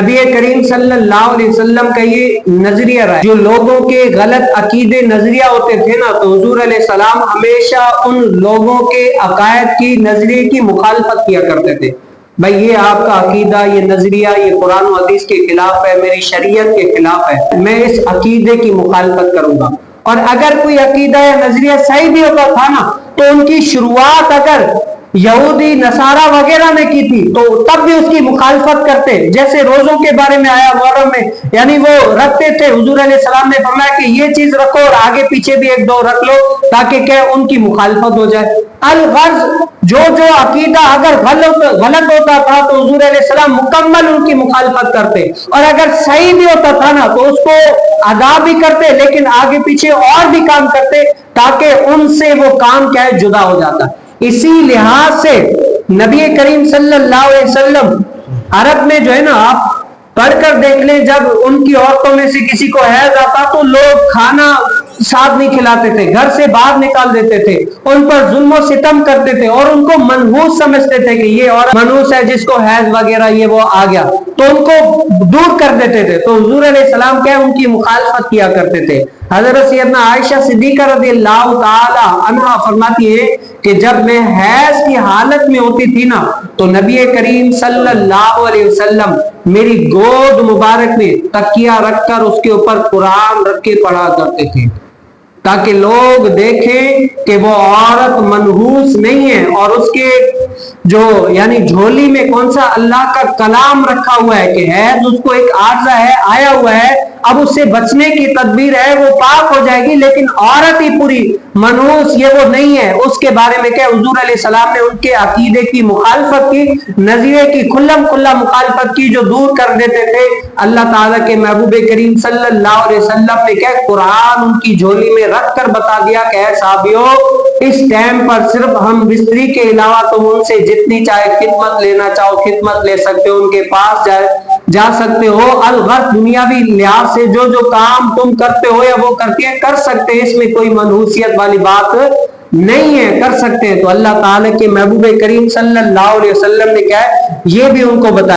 نبی کریم صلی اللہ علیہ وسلم کا یہ نظریہ رہا ہے، جو لوگوں کے غلط عقیدے نظریہ ہوتے تھے نا، تو حضور علیہ السلام ہمیشہ ان لوگوں کے عقائد کی نظریے کی مخالفت کیا کرتے تھے۔ بھائی یہ آپ کا عقیدہ، یہ نظریہ، یہ قرآن و حدیث کے خلاف ہے، میری شریعت کے خلاف ہے، میں اس عقیدے کی مخالفت کروں گا۔ اور اگر کوئی عقیدہ یا نظریہ صحیح بھی ہوتا تھا نا، تو ان کی شروعات اگر یہودی نصارہ وغیرہ نے کی تھی تو تب بھی اس کی مخالفت کرتے، جیسے روزوں کے بارے میں آیا محرم میں، یعنی وہ رکھتے تھے، حضور علیہ السلام نے فرمایا کہ یہ چیز رکھو اور آگے پیچھے بھی ایک دو رکھ لو تاکہ کہ ان کی مخالفت ہو جائے۔ الغرض جو عقیدہ اگر غلط ہوتا تھا تو حضور علیہ السلام مکمل ان کی مخالفت کرتے، اور اگر صحیح بھی ہوتا تھا نا تو اس کو ادا بھی کرتے، لیکن آگے پیچھے اور بھی کام کرتے تاکہ ان سے وہ کام کیا ہے، جدا ہو جاتا۔ اسی لحاظ سے نبی کریم صلی اللہ علیہ وسلم عرب میں جو ہے نا، آپ پڑھ کر دیکھ لیں، جب ان کی عورتوں میں سے کسی کو حیض آتا تو لوگ کھانا ساتھ نہیں کھلاتے تھے، گھر سے باہر نکال دیتے تھے، ان پر ظلم و ستم کرتے تھے اور ان کو منحوس سمجھتے تھے کہ یہ عورت منحوس ہے، جس کو حیض وغیرہ یہ وہ آ گیا، تو ان کو دور کر دیتے تھے۔ تو حضور علیہ السلام کیا ان کی مخالفت کیا کرتے تھے۔ حضرت سیدنا عائشہ صدیقہ رضی اللہ تعالی عنہا فرماتی ہے کہ جب میں حیض کی حالت میں ہوتی تھی نا تو نبی کریم صلی اللہ علیہ وسلم میری گود مبارک میں تکیہ رکھ کر اس کے اوپر قرآن رکھ کے پڑھا کرتے تھے، تاکہ لوگ دیکھیں کہ وہ عورت منحوس نہیں ہے، اور اس کے جو یعنی جھولی میں کون سا اللہ کا کلام رکھا ہوا ہے کہ حیض اس کو ایک عارضہ ہے، آیا ہوا ہے، اب اس سے بچنے کی تدبیر ہے، وہ پاک ہو جائے گی، لیکن عورت ہی پوری منحوس یہ وہ نہیں ہے۔ اس کے بارے میں کہ حضور علیہ السلام نے ان کے عقیدے کی مخالفت کی، نظریے کی کھلم کھلا مخالفت کی، جو دور کر دیتے تھے۔ اللہ تعالیٰ کے محبوب کریم صلی اللہ علیہ وسلم نے کہ قرآن ان کی جھولی میں رکھ کر بتا دیا کہ اے صحابیو، اس ٹائم پر صرف ہم بستری کے علاوہ تم ان سے جتنی چاہے خدمت لینا چاہو خدمت لے سکتے ہو، ان کے پاس جا سکتے ہو، الغرض دنیاوی لحاظ سے جو کام تم کرتے ہو یا وہ کرتی ہے کر سکتے ہیں، اس میں کوئی منحوسیت والی بات نہیں ہے، کر سکتے ہیں۔ تو اللہ تعالیٰ کے محبوب کریم صلی اللہ علیہ وسلم نے کیا ہے یہ بھی ان کو بتایا۔